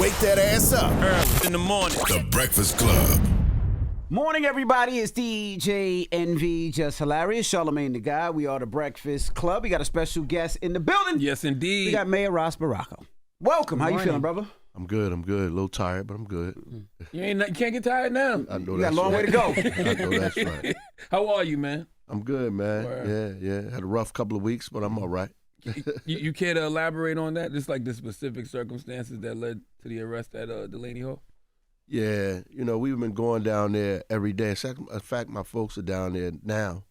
Wake that ass up. Early in the morning. The Breakfast Club. Morning, everybody. It's DJ NV, Jess Hilarious, Charlamagne the Guy. We are the Breakfast Club. We got a special guest in the building. Yes, indeed. We got Mayor Roques Baraka. Welcome. How you feeling, brother? I'm good. A little tired, but I'm good. You can't get tired now. I know You got a long way to go. I know that's right. How are you, man? I'm good, man. Word. Yeah. Had a rough couple of weeks, but I'm all right. You care to elaborate on that? Just like the specific circumstances that led to the arrest at Delaney Hall? Yeah, we've been going down there every day. In fact, my folks are down there now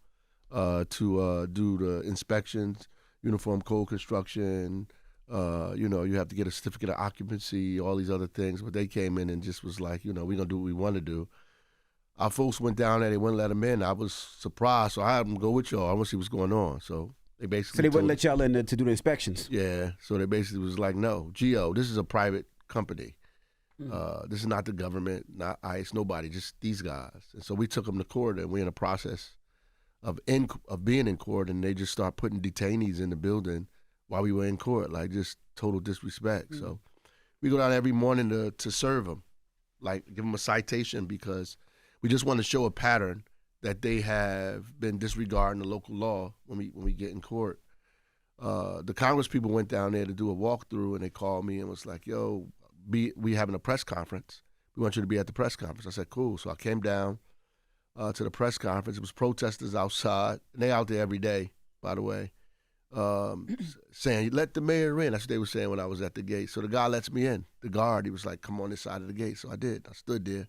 to do the inspections, uniform code construction. You have to get a certificate of occupancy, all these other things. But they came in and just was like, we're going to do what we want to do. Our folks went down there. They wouldn't let them in. I was surprised, so I had them go with y'all. I want to see what's going on. So they basically wouldn't let y'all in to do the inspections? Yeah, so they basically was like, no, Geo, this is a private company. This is not the government, not ICE, nobody, just these guys. And so we took them to court, and we're in the process of being in court, and they just start putting detainees in the building while we were in court, like just total disrespect. So we go down every morning to serve them, like give them a citation, because we just want to show a pattern that they have been disregarding the local law when we get in court. The Congress people went down there to do a walkthrough, and they called me and was like, yo, we having a press conference. We want you to be at the press conference. I said, cool. So I came down to the press conference. It was protesters outside, and they out there every day, by the way, saying, let the mayor in. That's what they were saying when I was at the gate. So the guy lets me in. The guard, he was like, come on this side of the gate. So I did. I stood there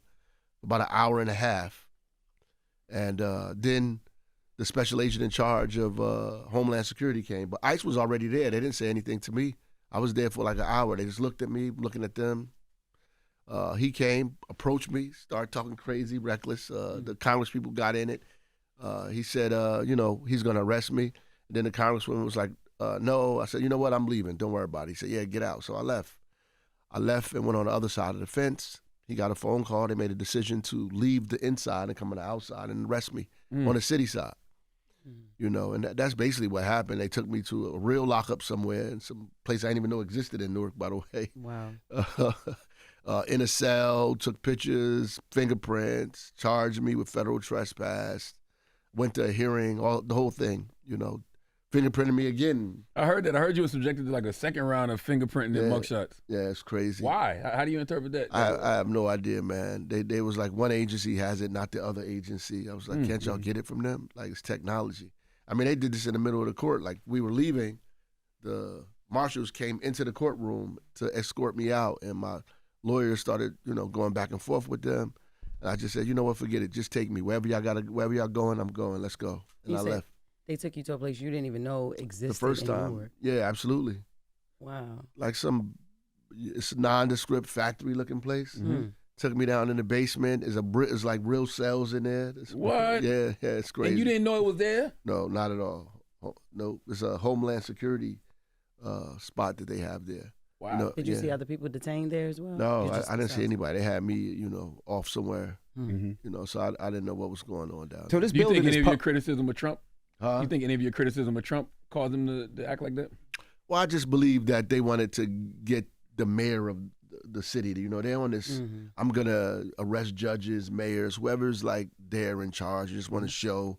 for about an hour and a half. And then the special agent in charge of Homeland Security came. But ICE was already there. They didn't say anything to me. I was there for like an hour. They just looked at me, looking at them. He came, approached me, started talking crazy, reckless. The Congress people got in it. He said, he's going to arrest me. And then the Congresswoman was like, no. I said, you know what? I'm leaving. Don't worry about it. He said, yeah, get out. So I left. I left and went on the other side of the fence. He got a phone call. They made a decision to leave the inside and come on the outside and arrest me on the city side. And that's basically what happened. They took me to a real lockup somewhere in some place I didn't even know existed in Newark, by the way. Wow. In a cell, took pictures, fingerprints, charged me with federal trespass, went to a hearing, the whole thing, fingerprinted me again. I heard that. I heard you were subjected to like a second round of fingerprinting and mugshots. Yeah, it's crazy. Why? How do you interpret that? I have no idea, man. They was like, one agency has it, not the other agency. I was like, can't y'all get it from them? Like, it's technology. I mean, they did this in the middle of the court. Like, we were leaving. The marshals came into the courtroom to escort me out, and my lawyers started, going back and forth with them. And I just said, you know what, forget it. Just take me. Wherever y'all going, I'm going. Let's go. And I left. They took you to a place you didn't even know existed. The first time. Newark. Yeah, absolutely. Wow. Like it's a nondescript factory-looking place. Took me down in the basement. It's like real cells in there. What? Yeah, it's crazy. And you didn't know it was there? No, not at all. No, it's a Homeland Security spot that they have there. Wow. Did you see other people detained there as well? No, I didn't see anybody. They had me, off somewhere. Mm-hmm. So I didn't know what was going on down So there. this Do you building think any is of your criticism of Trump? Huh? You think any of your criticism of Trump caused them to act like that? Well, I just believe that they wanted to get the mayor of the city. They're on this, I'm going to arrest judges, mayors, whoever's like there in charge. You just want to show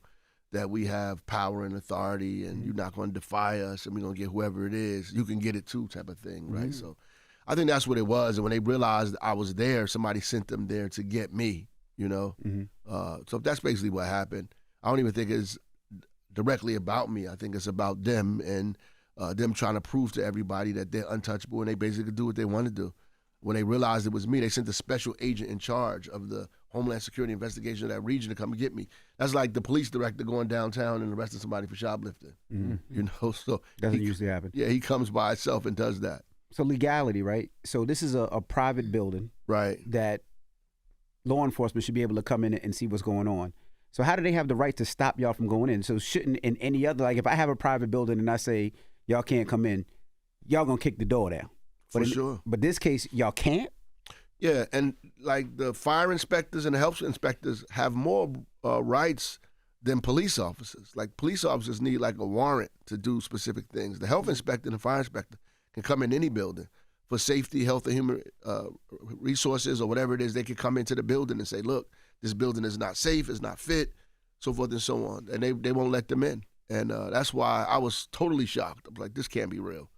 that we have power and authority, and you're not going to defy us, and we're going to get whoever it is. You can get it too, type of thing, right? So I think that's what it was. And when they realized I was there, somebody sent them there to get me, So that's basically what happened. I don't even think it's directly about me. I think it's about them and them trying to prove to everybody that they're untouchable, and they basically do what they want to do. When they realized it was me, they sent the special agent in charge of the Homeland Security investigation of that region to come and get me. That's like the police director going downtown and arresting somebody for shoplifting. So doesn't usually happen. Yeah, he comes by himself and does that. So legality, right? So this is a private building, right? That law enforcement should be able to come in and see what's going on. So how do they have the right to stop y'all from going in? So shouldn't in any other, like if I have a private building and I say y'all can't come in, y'all gonna kick the door down. For sure. But this case, y'all can't? Yeah, and like the fire inspectors and the health inspectors have more rights than police officers. Like police officers need like a warrant to do specific things. The health inspector and the fire inspector can come in any building. for safety, health, and human resources or whatever it is, they could come into the building and say, look, this building is not safe, it's not fit, so forth and so on. And they won't let them in. And that's why I was totally shocked. I'm like, this can't be real.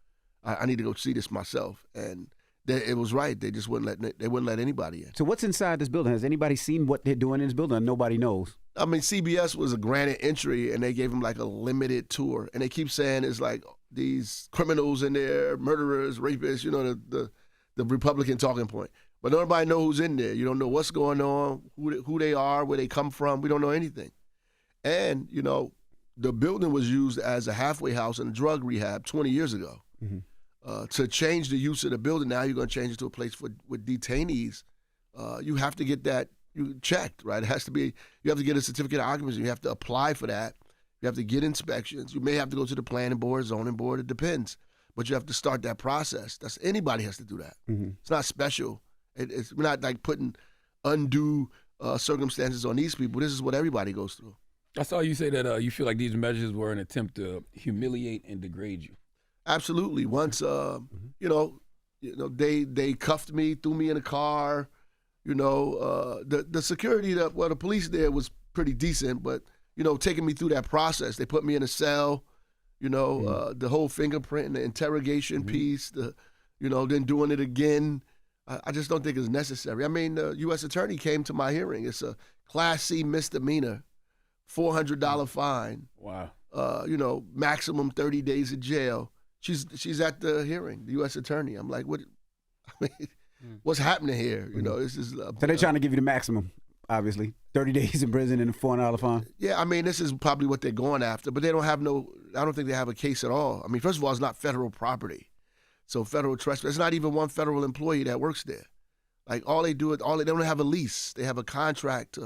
I need to go see this myself. And it was right. They just wouldn't let anybody in. So what's inside this building? Has anybody seen what they're doing in this building? Nobody knows. I mean, CBS was a granted entry, and they gave them like a limited tour. And they keep saying it's like these criminals in there, murderers, rapists, you know, the Republican talking point. But nobody knows who's in there. You don't know what's going on, who they are, where they come from. We don't know anything. And, you know, the building was used as a halfway house and a drug rehab 20 years ago. Mm-hmm. To change the use of the building, now you're going to change it to a place with detainees. You have to get that checked, right? It has to be, you have to get a certificate of occupancy. You have to apply for that. You have to get inspections. You may have to go to the planning board, zoning board. It depends. But you have to start that process. Anybody has to do that. Mm-hmm. It's not special. We're not like putting undue circumstances on these people. This is what everybody goes through. I saw you say that you feel like these measures were an attempt to humiliate and degrade you. Absolutely. Once, you know, they cuffed me, threw me in a car. You know, the security, the police there was pretty decent, but, you know, taking me through that process, they put me in a cell, you know, the whole fingerprint and the interrogation piece, then doing it again. I just don't think it's necessary. I mean, the U.S. attorney came to my hearing. It's a Class C misdemeanor, $400 fine. Wow. You know, maximum 30 days in jail. She's at the hearing, the U.S. attorney. I'm like, what? I mean, what's happening here? You know, this is. So they're trying to give you the maximum, obviously, 30 days in prison and a $400 fine. Yeah, I mean, this is probably what they're going after, but they don't have I don't think they have a case at all. I mean, first of all, it's not federal property, so federal trespass. It's not even one federal employee that works there. Like they don't have a lease. They have a contract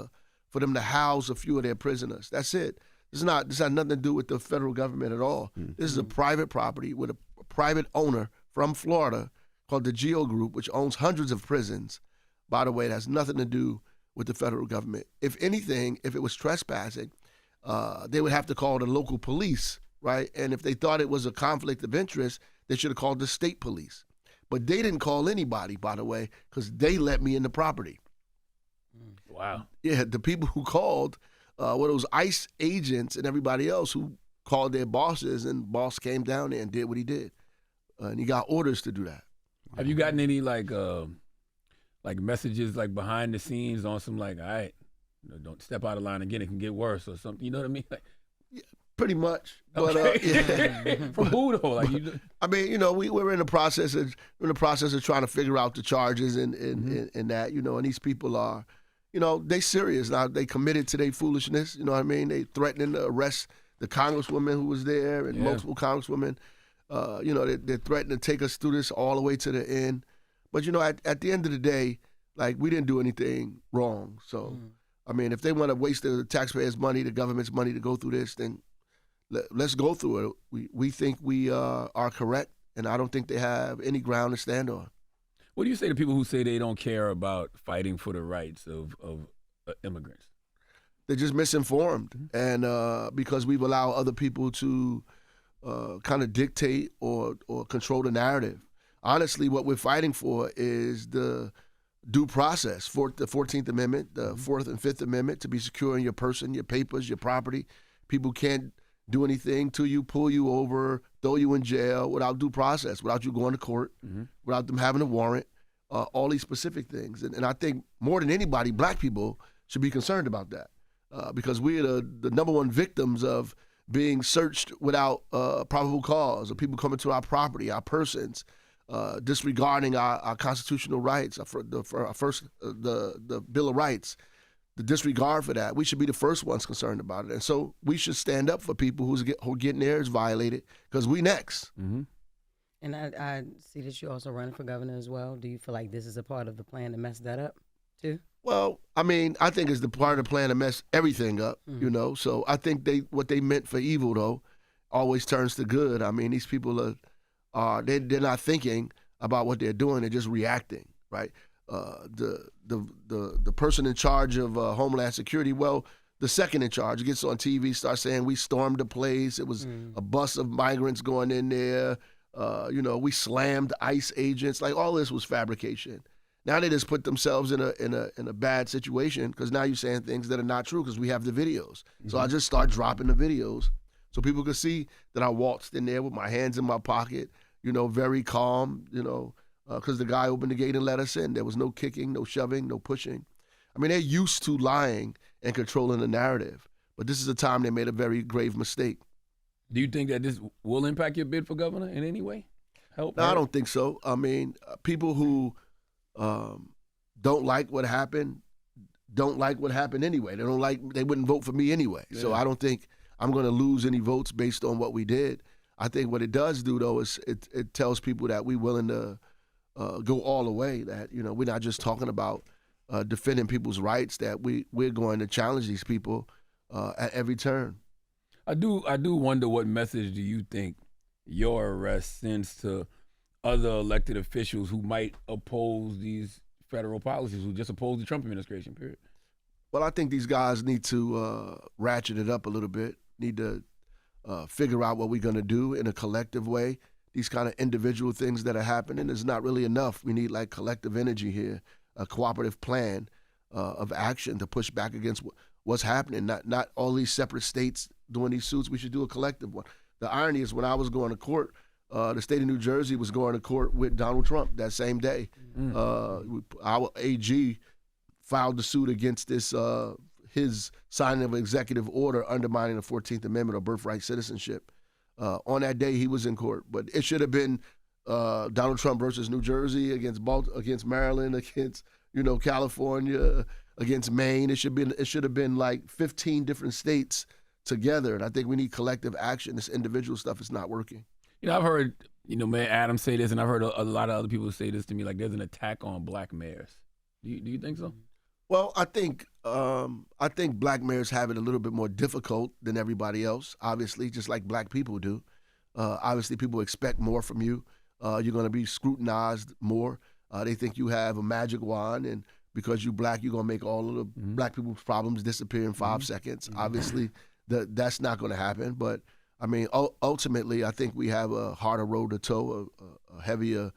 for them to house a few of their prisoners. That's it. This has nothing to do with the federal government at all. Mm-hmm. This is a private property with a private owner from Florida called the Geo Group, which owns hundreds of prisons. By the way, it has nothing to do with the federal government. If anything, if it was trespassing, they would have to call the local police, right? And if they thought it was a conflict of interest, they should have called the state police. But they didn't call anybody, by the way, because they let me in the property. Wow. Yeah, the people who called were those ICE agents and everybody else who called their bosses, and boss came down there and did what he did. And he got orders to do that. Have you gotten any like messages like behind the scenes on some like, all right, don't step out of line again, it can get worse or something? You know what I mean? Like, yeah, pretty much. But okay. From who though? Like, I mean, you know, we're in the process of trying to figure out the charges and that, you know, and these people are, you know, they serious now. They committed to their foolishness. You know what I mean? They threatening to arrest the congresswoman who was there and multiple congresswomen. You know, they're threatening to take us through this all the way to the end. But, you know, at the end of the day, like, we didn't do anything wrong. So, I mean, if they want to waste the taxpayers' money, the government's money to go through this, then let's go through it. We think we are correct, and I don't think they have any ground to stand on. What do you say to people who say they don't care about fighting for the rights of immigrants? They're just misinformed, and because we've allowed other people to kind of dictate or control the narrative. Honestly, what we're fighting for is the due process, the 14th Amendment, the 4th and 5th Amendment, to be secure in your person, your papers, your property. People can't do anything to you, pull you over, throw you in jail without due process, without you going to court, without them having a warrant, all these specific things. And I think more than anybody, black people should be concerned about that because we are the number one victims of being searched without probable cause, of people coming to our property, our persons, disregarding our constitutional rights, the Bill of Rights. The disregard for that, we should be the first ones concerned about it. And so we should stand up for people who are getting theirs violated because we next. Mm-hmm. And I see that you're also running for governor as well. Do you feel like this is a part of the plan to mess that up too? Well, I mean, I think it's the part of the plan to mess everything up, you know. So I think what they meant for evil, though, always turns to good. I mean, these people they're not thinking about what they're doing. They're just reacting, right? The person in charge of Homeland Security, well, the second in charge gets on TV, starts saying we stormed the place. It was a bus of migrants going in there. We slammed ICE agents. Like all this was fabrication. Now they just put themselves in a bad situation because now you're saying things that are not true because we have the videos. So I just start dropping the videos so people could see that I waltzed in there with my hands in my pocket, very calm, because the guy opened the gate and let us in. There was no kicking, no shoving, no pushing. I mean, they're used to lying and controlling the narrative, but this is a time they made a very grave mistake. Do you think that this will impact your bid for governor in any way? No, I don't think so. I mean, people who don't like what happened anyway. They wouldn't vote for me anyway. Yeah. So I don't think I'm going to lose any votes based on what we did. I think what it does do, though, is it tells people that we're willing to go all the way, that, we're not just talking about defending people's rights, that we're going to challenge these people at every turn. I do wonder what message do you think your arrest sends to other elected officials who might oppose these federal policies, who just oppose the Trump administration, period? Well, I think these guys need to ratchet it up a little bit, need to figure out what we're going to do in a collective way. These kind of individual things that are happening is not really enough. We need like collective energy here, a cooperative plan of action to push back against what's happening. Not all these separate states doing these suits. We should do a collective one. The irony is when I was going to court, the state of New Jersey was going to court with Donald Trump that same day. Our AG filed the suit against his signing of an executive order undermining the 14th Amendment or birthright citizenship. On that day, he was in court. But it should have been Donald Trump versus New Jersey against Maryland, against California, against Maine. It should have been like 15 different states together. And I think we need collective action. This individual stuff is not working. I've heard, Mayor Adams say this, and I've heard a lot of other people say this to me, like there's an attack on black mayors. Do you think so? Well, I think black mayors have it a little bit more difficult than everybody else, obviously, just like black people do. Obviously, people expect more from you. You're going to be scrutinized more. They think you have a magic wand, and because you're black, you're going to make all of the black people's problems disappear in 5 seconds. Obviously, that's not going to happen. But, I mean, ultimately, I think we have a harder road to toe, a heavier,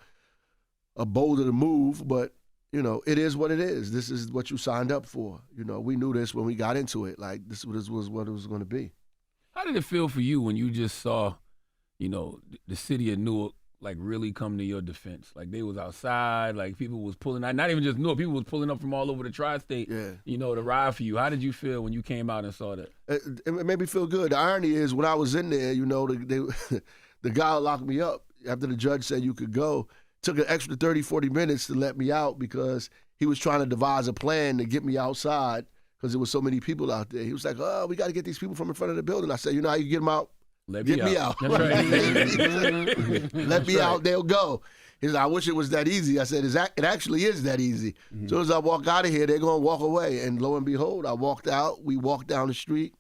a bolder to move, but it is what it is. This is what you signed up for. We knew this when we got into it. Like, this was what it was going to be. How did it feel for you when you just saw, the city of Newark, like, really come to your defense? Like, they was outside, like, people was pulling out, not even just Newark, people was pulling up from all over the tri-state, to ride for you. How did you feel when you came out and saw that? It made me feel good. The irony is, when I was in there, the guy locked me up after the judge said you could go. Took an extra 30, 40 minutes to let me out because he was trying to devise a plan to get me outside because there was so many people out there. He was like, oh, we got to get these people from in front of the building. I said, you know how you get them out? Get me out. That's right. Let me out, they'll go. He said, I wish it was that easy. I said, it actually is that easy. As soon as I walk out of here, they're going to walk away. And lo and behold, I walked out. We walked down the street,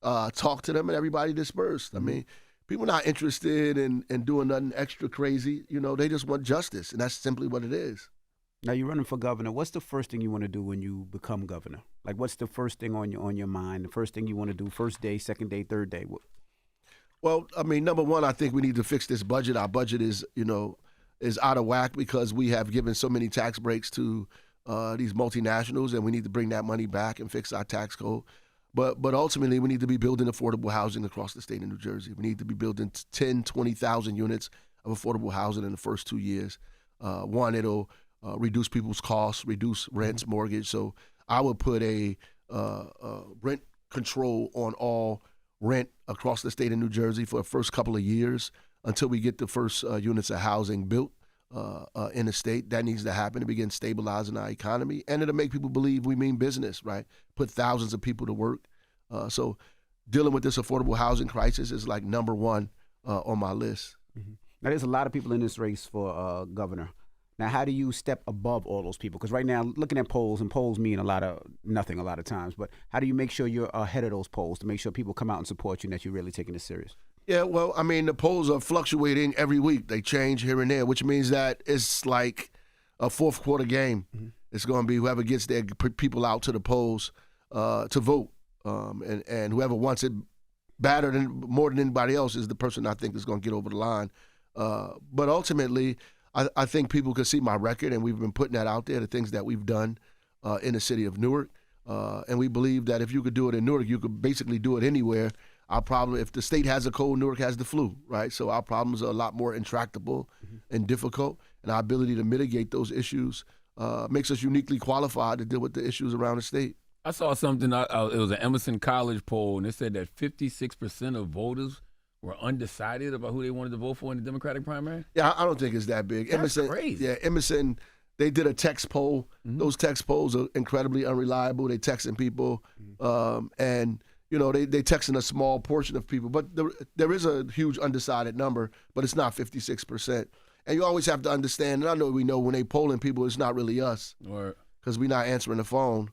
talked to them, and everybody dispersed. I mean, people not interested in doing nothing extra crazy. They just want justice, and that's simply what it is. Now, you're running for governor. What's the first thing you want to do when you become governor? Like, what's the first thing on your mind, the first thing you want to do, first day, second day, third day? Well, I mean, number one, I think we need to fix this budget. Our budget is out of whack because we have given so many tax breaks to these multinationals, and we need to bring that money back and fix our tax code. But ultimately, we need to be building affordable housing across the state of New Jersey. We need to be building 10, 20,000 units of affordable housing in the first 2 years. One, it'll reduce people's costs, reduce rents, mortgage. So I would put a rent control on all rent across the state of New Jersey for the first couple of years until we get the first units of housing built in the state. That needs to happen to begin stabilizing our economy, and it'll make people believe we mean business, right? Put thousands of people to work. So dealing with this affordable housing crisis is like number one on my list. Now, there's a lot of people in this race for governor. Now, how do you step above all those people? Because right now, looking at polls, and polls mean nothing a lot of times, but how do you make sure you're ahead of those polls to make sure people come out and support you and that you're really taking this serious? Yeah, well, I mean, the polls are fluctuating every week. They change here and there, which means that it's like a fourth quarter game. It's going to be whoever gets their people out to the polls to vote. And whoever wants it more than anybody else is the person I think is going to get over the line But ultimately, I think people could see my record, and we've been putting that out there, the things that we've done in the city of Newark. And we believe that if you could do it in Newark, you could basically do it anywhere. Our problem, if the state has a cold, Newark has the flu, right? So our problems are a lot more intractable and difficult, and our ability to mitigate those issues makes us uniquely qualified to deal with the issues around the state. I saw something, it was an Emerson College poll, and it said that 56% of voters were undecided about who they wanted to vote for in the Democratic primary. Yeah, I don't think it's that big. That's Emerson, crazy. Yeah, Emerson, they did a text poll. Those text polls are incredibly unreliable. They texting people, and they texting a small portion of people. But there is a huge undecided number, but it's not 56%. And you always have to understand, and I know we know when they polling people, it's not really us because we're not answering the phone.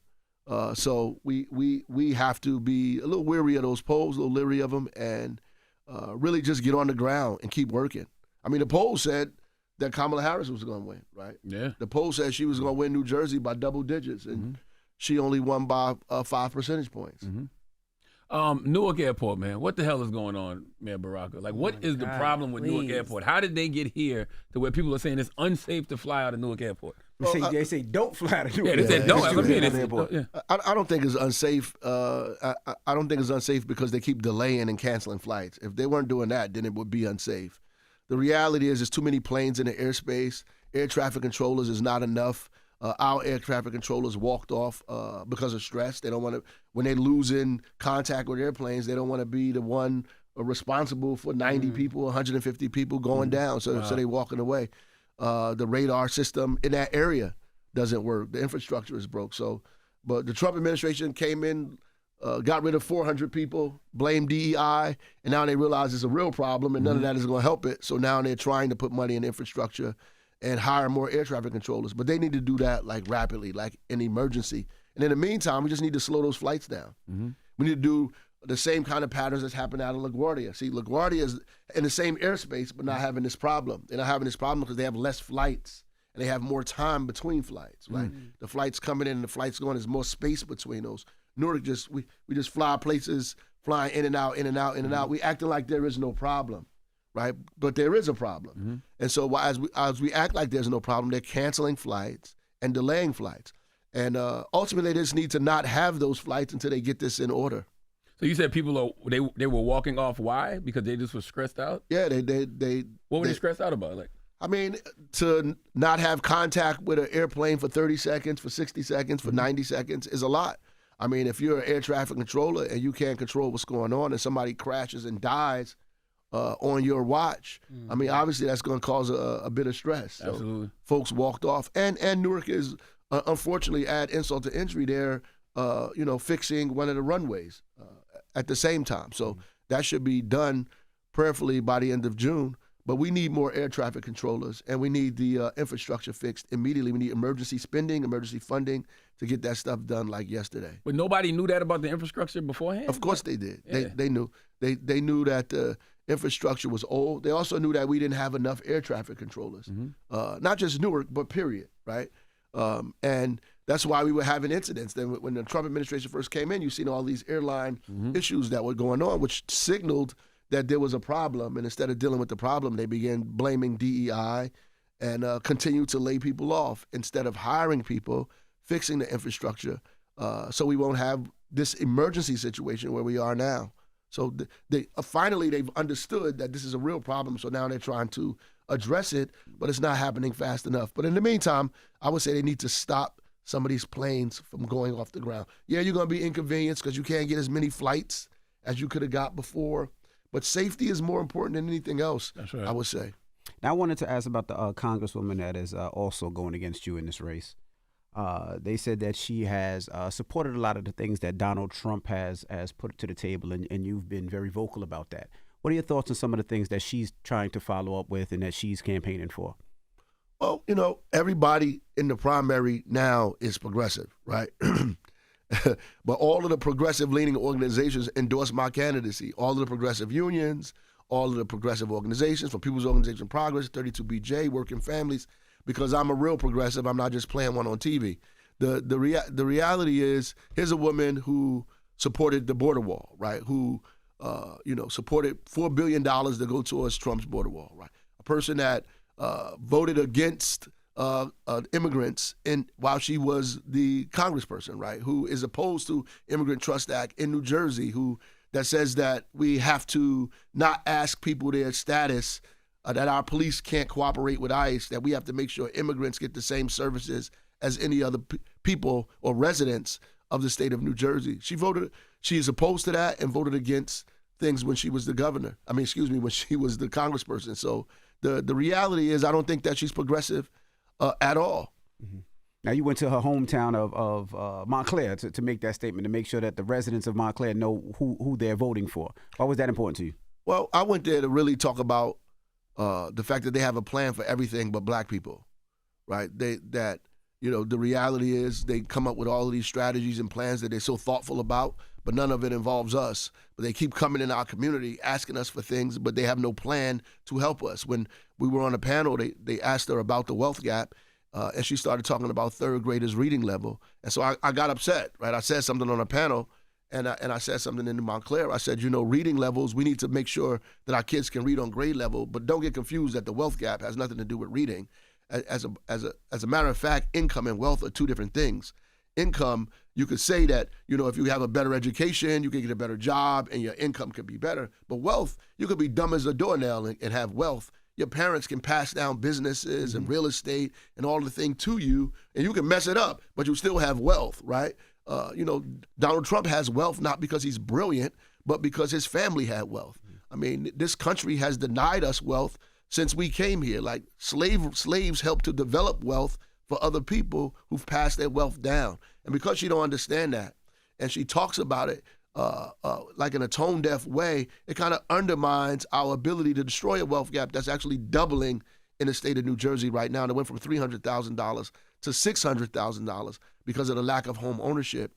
So we have to be a little weary of those polls, a little leery of them, and really just get on the ground and keep working. I mean, the poll said that Kamala Harris was going to win, right? Yeah. The poll said she was going to win New Jersey by double digits, and she only won by 5 percentage points. Newark Airport, man. What the hell is going on, Mayor Baraka? Like, what is the problem with Newark Airport? How did they get here to where people are saying it's unsafe to fly out of Newark Airport? They say don't fly out of Newark. Yeah, they said don't. I don't think it's unsafe. I don't think it's unsafe because they keep delaying and canceling flights. If they weren't doing that, then it would be unsafe. The reality is there's too many planes in the airspace. Air traffic controllers is not enough. Our air traffic controllers walked off because of stress. They don't want to, when they're losing contact with airplanes, they don't want to be the one responsible for 90 people, 150 people going down. So they're walking away. The radar system in that area doesn't work. The infrastructure is broke. But the Trump administration came in, got rid of 400 people, blamed DEI, and now they realize it's a real problem and none of that is going to help it. So now they're trying to put money in infrastructure and hire more air traffic controllers. But they need to do that like rapidly, like in emergency. And in the meantime, we just need to slow those flights down. We need to do the same kind of patterns that's happened out of LaGuardia. See, LaGuardia is in the same airspace, but not having this problem. They're not having this problem because they have less flights and they have more time between flights, right? The flights coming in and the flights going, there's more space between those. Newark we just fly places, flying in and out, in and out, in and out. We acting like there is no problem, right? But there is a problem. And so as we act like there's no problem, they're canceling flights and delaying flights. And ultimately, they just need to not have those flights until they get this in order. So you said people they were walking off. Why? Because they just were stressed out? Yeah, they What were they stressed out about? Like, I mean, to not have contact with an airplane for 30 seconds, for 60 seconds, for 90 seconds is a lot. I mean, if you're an air traffic controller and you can't control what's going on and somebody crashes and dies on your watch, I mean, obviously that's going to cause a bit of stress. So absolutely. Folks walked off. And Newark is, unfortunately, add insult to injury, they're, fixing one of the runways at the same time. So that should be done prayerfully by the end of June. But we need more air traffic controllers, and we need the infrastructure fixed immediately. We need emergency spending, emergency funding to get that stuff done like yesterday. But nobody knew that about the infrastructure beforehand? Of course they did. Yeah. They knew. They knew that the infrastructure was old. They also knew that we didn't have enough air traffic controllers. Not just Newark, but period, right? And that's why we were having incidents. Then when the Trump administration first came in, you seen all these airline issues that were going on, which signaled that there was a problem. And instead of dealing with the problem, they began blaming DEI and continued to lay people off instead of hiring people, fixing the infrastructure, so we won't have this emergency situation where we are now. So finally they've understood that this is a real problem, so now they're trying to address it, but it's not happening fast enough. But in the meantime, I would say they need to stop some of these planes from going off the ground. Yeah, you're going to be inconvenienced because you can't get as many flights as you could have got before, but safety is more important than anything else. That's right. I would say. Now, I wanted to ask about the congresswoman that is also going against you in this race. They said that she has supported a lot of the things that Donald Trump has put to the table, and you've been very vocal about that. What are your thoughts on some of the things that she's trying to follow up with and that she's campaigning for? Well, everybody in the primary now is progressive, right? But all of the progressive-leaning organizations endorse my candidacy. All of the progressive unions, all of the progressive organizations, for People's Organization Progress, 32BJ, Working Families, because I'm a real progressive. I'm not just playing one on TV. The reality is, here's a woman who supported the border wall, right? Who supported $4 billion to go towards Trump's border wall, right? person that voted against immigrants while she was the congressperson, right? Who is opposed to Immigrant Trust Act in New Jersey, that says that we have to not ask people their status, that our police can't cooperate with ICE, that we have to make sure immigrants get the same services as any other people or residents of the state of New Jersey. She is opposed to that and voted against things when she was the governor. When she was the congressperson. So the reality is I don't think that she's progressive at all. Mm-hmm. Now, you went to her hometown of Montclair to make that statement, to make sure that the residents of Montclair know who they're voting for. Why was that important to you? Well, I went there to really talk about the fact that they have a plan for everything but black people, right? The reality is they come up with all of these strategies and plans that they're so thoughtful about, but none of it involves us. But they keep coming in our community asking us for things, but they have no plan to help us. When we were on a panel, they asked her about the wealth gap, and she started talking about third graders' reading level. And so I got upset, right? I said something on a panel, and I said something in Montclair. I said, reading levels, we need to make sure that our kids can read on grade level, but don't get confused that the wealth gap has nothing to do with reading. As a matter of fact, income and wealth are two different things. Income, you could say that, if you have a better education, you can get a better job and your income could be better. But wealth, you could be dumb as a doornail and have wealth. Your parents can pass down businesses and real estate and all the thing to you, and you can mess it up, but you still have wealth, right? Donald Trump has wealth not because he's brilliant, but because his family had wealth. This country has denied us wealth since we came here. Like slaves helped to develop wealth for other people who've passed their wealth down. And because she don't understand that, and she talks about it like in a tone-deaf way, it kind of undermines our ability to destroy a wealth gap that's actually doubling in the state of New Jersey right now. And it went from $300,000 to $600,000 because of the lack of home ownership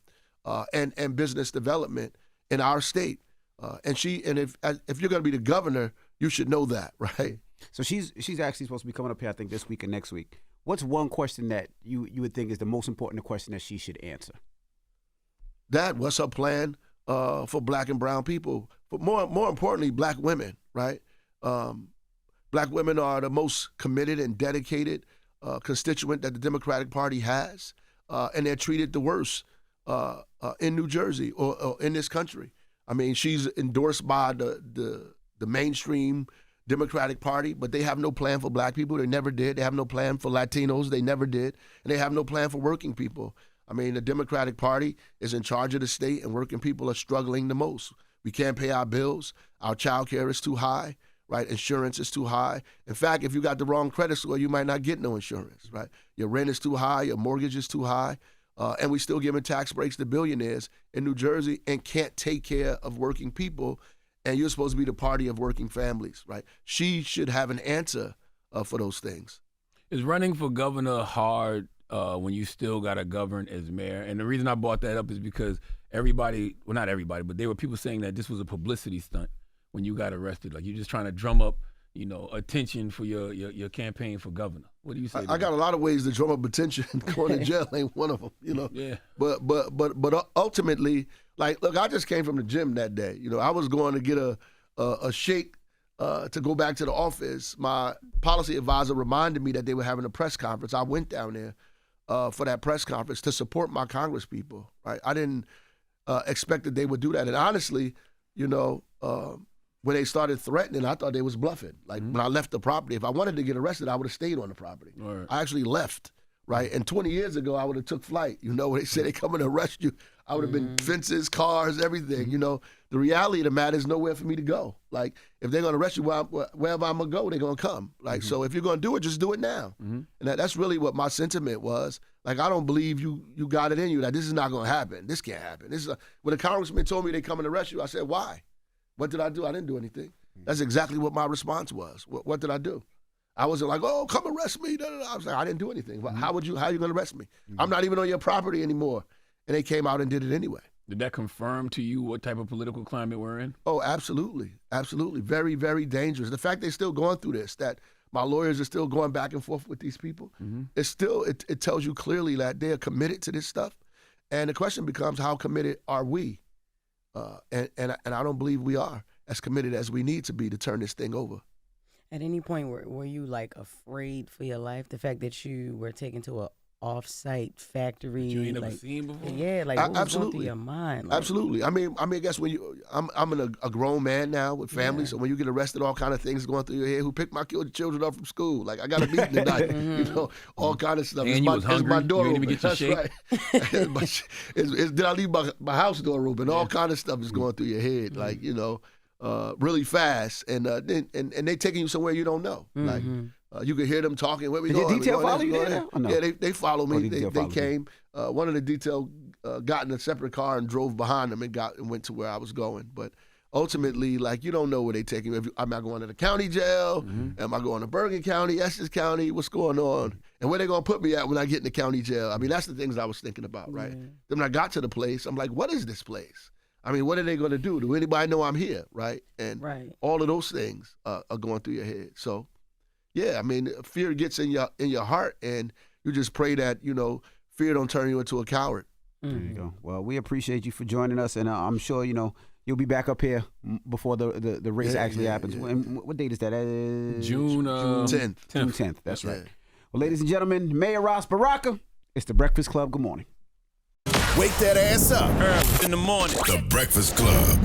and business development in our state. And if you're going to be the governor, you should know that, right? So she's actually supposed to be coming up here, I think, this week and next week. What's one question that you would think is the most important question that she should answer? What's her plan for black and brown people? But more importantly, black women, right? Black women are the most committed and dedicated constituent that the Democratic Party has, and they're treated the worst in New Jersey or in this country. She's endorsed by the mainstream Democratic Party, but they have no plan for black people. They never did. They have no plan for Latinos. They never did. And they have no plan for working people. The Democratic Party is in charge of the state, and working people are struggling the most. We can't pay our bills. Our child care is too high, right? Insurance is too high. In fact, if you got the wrong credit score, you might not get no insurance, right? Your rent is too high. Your mortgage is too high. And we still giving tax breaks to billionaires in New Jersey and can't take care of working people. And you're supposed to be the party of working families, right? She should have an answer for those things. Is running for governor hard when you still got to govern as mayor? And the reason I brought that up is because not everybody, but there were people saying that this was a publicity stunt when you got arrested. Like you're just trying to drum up, attention for your campaign for governor. What do you say? I got a lot of ways to drum up attention. Going to jail ain't one of them, Yeah. But ultimately, look, I just came from the gym that day. I was going to get a shake to go back to the office. My policy advisor reminded me that they were having a press conference. I went down there for that press conference to support my Congress people. Right? I didn't expect that they would do that. And honestly, when they started threatening, I thought they was bluffing. When I left the property, if I wanted to get arrested, I would have stayed on the property. Right. I actually left. Right, and 20 years ago, I would have took flight. When they said they come and arrest you, I would have been fences, cars, everything. The reality of the matter is nowhere for me to go. Like, if they're gonna arrest you, wherever I'm gonna go, they're gonna come. So if you're gonna do it, just do it now. And that's really what my sentiment was. I don't believe you got it in you that this is not gonna happen. This can't happen. When the congressman told me they come and arrest you, I said, why? What did I do? I didn't do anything. That's exactly what my response was. What did I do? I wasn't like, oh, come arrest me. I was like, I didn't do anything. How are you going to arrest me? I'm not even on your property anymore. And they came out and did it anyway. Did that confirm to you what type of political climate we're in? Oh, absolutely. Absolutely. Very, very dangerous. The fact they're still going through this, that my lawyers are still going back and forth with these people, it tells you clearly that they are committed to this stuff. And the question becomes, how committed are we? And I don't believe we are as committed as we need to be to turn this thing over. At any point, were you like afraid for your life? The fact that you were taken to a off-site factory, You ain't never like, seen before? yeah, like what was going through Absolutely. your mind? Like, Absolutely. I mean, I guess when I'm a grown man now with family, Yeah. so when you get arrested, all kind of things going through your head. Who picked my children up from school? Like I got a meeting tonight, you know, all kind of stuff. And Is you my, was is hungry? my You door ain't open? even get your That's shake? right. Did I leave my house door open? All kind of stuff is going through your head, like you know, really fast, and they taking you somewhere you don't know, like. You could hear them talking. Where we Did your going? detail We going follow you this, we there going now, or no? Yeah, they follow me. Oh, the They detail followed you. came. One of the detail got in a separate car and drove behind them and went to where I was going. But ultimately, like you don't know where they taking me. Am I going to the county jail? Am I going to Bergen County, Essex County? What's going on? And where they gonna put me at when I get in the county jail? I mean, that's the things I was thinking about, right? Then when I got to the place, I'm like, what is this place? I mean, what are they gonna do? Do anybody know I'm here, right? And all of those things are going through your head. So. Yeah, I mean, fear gets in your heart, and you just pray that fear don't turn you into a coward. There you go. Well, we appreciate you for joining us, and I'm sure you'll be back up here before the race actually happens. What date is that? June 10th. June 10th. That's right. Yeah. Well, ladies and gentlemen, Mayor Ross Baraka. It's the Breakfast Club. Good morning. Wake that ass up. Early in the morning. The Breakfast Club.